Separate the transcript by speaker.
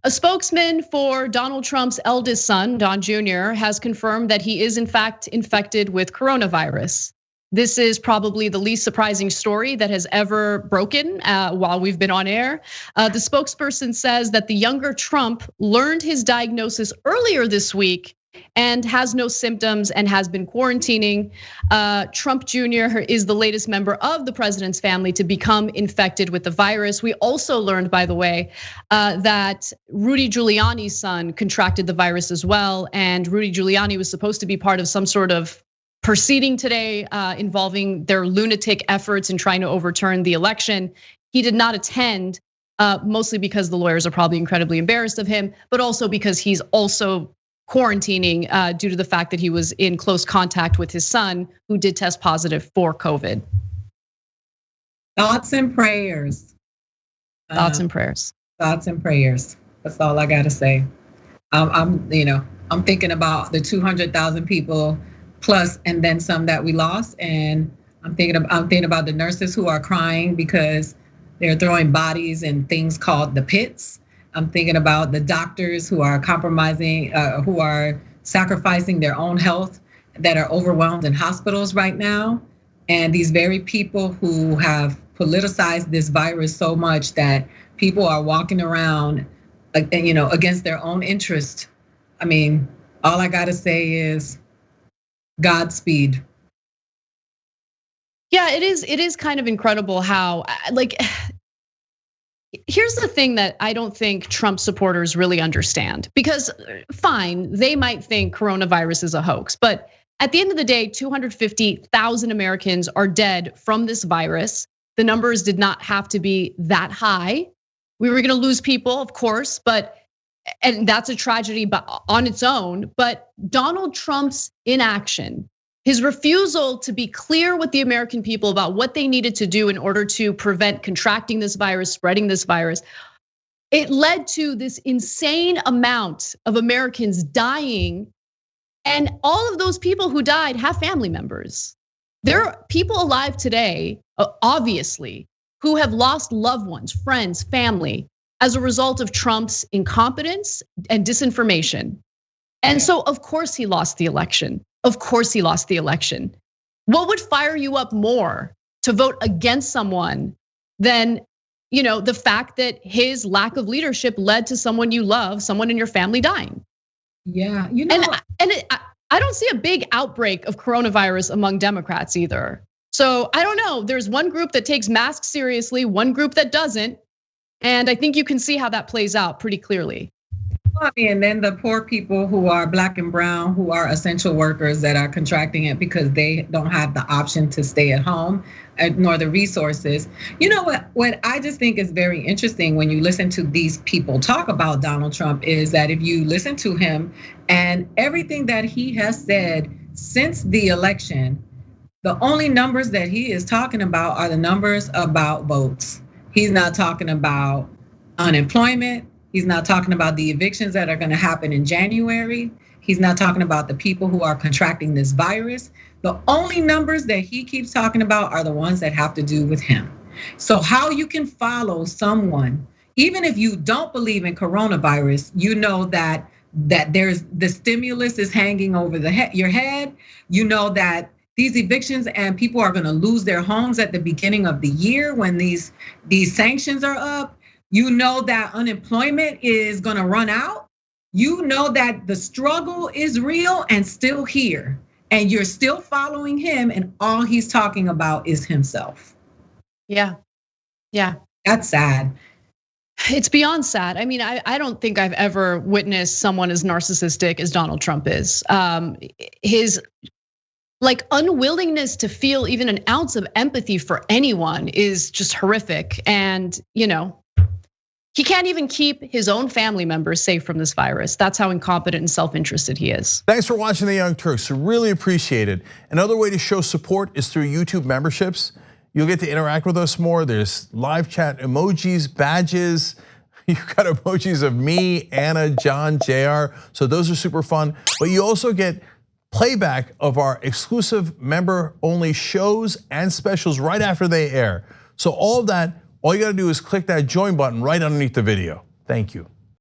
Speaker 1: A spokesman for Donald Trump's eldest son, Don Jr., has confirmed that he is in fact infected with coronavirus. This is probably the least surprising story that has ever broken while we've been on air. The spokesperson says that the younger Trump learned his diagnosis earlier this week and has no symptoms and has been quarantining. Trump Jr. is the latest member of the president's family to become infected with the virus. We also learned, by the way, that Rudy Giuliani's son contracted the virus as well. And Rudy Giuliani was supposed to be part of some sort of proceeding today involving their lunatic efforts in trying to overturn the election. He did not attend, mostly because the lawyers are probably incredibly embarrassed of him, but also because he's also quarantining due to the fact that he was in close contact with his son, who did test positive for COVID.
Speaker 2: Thoughts and prayers.
Speaker 1: Thoughts and prayers.
Speaker 2: Thoughts and prayers. That's all I gotta say. I'm thinking about the 200,000 people plus and then some that we lost, and I'm thinking about the nurses who are crying because they're throwing bodies in things called the pits. I'm thinking about the doctors who are compromising, who are sacrificing their own health, that are overwhelmed in hospitals right now. And these very people who have politicized this virus so much that people are walking around, against their own interest. I mean, all I gotta say is Godspeed.
Speaker 1: Yeah, it is kind of incredible how, here's the thing that I don't think Trump supporters really understand, because fine, they might think coronavirus is a hoax, but at the end of the day, 250,000 Americans are dead from this virus. The numbers did not have to be that high. We were gonna lose people, of course, and that's a tragedy on its own, but Donald Trump's inaction, his refusal to be clear with the American people about what they needed to do in order to prevent contracting this virus, spreading this virus, it led to this insane amount of Americans dying. And all of those people who died have family members. There are people alive today, obviously, who have lost loved ones, friends, family, as a result of Trump's incompetence and disinformation. And so, of course, he lost the election. Of course he lost the election. What would fire you up more to vote against someone than, the fact that his lack of leadership led to someone you love, someone in your family dying?
Speaker 2: Yeah,
Speaker 1: I don't see a big outbreak of coronavirus among Democrats either. So I don't know, there's one group that takes masks seriously, one group that doesn't. And I think you can see how that plays out pretty clearly.
Speaker 2: And then the poor people who are Black and brown, who are essential workers that are contracting it because they don't have the option to stay at home, nor the resources. You know what I just think is very interesting when you listen to these people talk about Donald Trump is that if you listen to him and everything that he has said since the election, the only numbers that he is talking about are the numbers about votes. He's not talking about unemployment. He's not talking about the evictions that are gonna happen in January. He's not talking about the people who are contracting this virus. The only numbers that he keeps talking about are the ones that have to do with him. So how you can follow someone, even if you don't believe in coronavirus, you know that there's the stimulus is hanging over your head. You know that these evictions and people are gonna lose their homes at the beginning of the year when these sanctions are up. You know that unemployment is gonna run out. You know that the struggle is real and still here. And you're still following him and all he's talking about is himself.
Speaker 1: Yeah.
Speaker 2: That's sad.
Speaker 1: It's beyond sad. I mean, I don't think I've ever witnessed someone as narcissistic as Donald Trump is. His unwillingness to feel even an ounce of empathy for anyone is just horrific. And he can't even keep his own family members safe from this virus. That's how incompetent and self-interested he is.
Speaker 3: Thanks for watching The Young Turks. We really appreciate it. Another way to show support is through YouTube memberships. You'll get to interact with us more. There's live chat emojis, badges. You've got emojis of me, Anna, John, JR. So those are super fun. But you also get playback of our exclusive member-only shows and specials right after they air. So all of that, all you gotta do is click that join button right underneath the video. Thank you.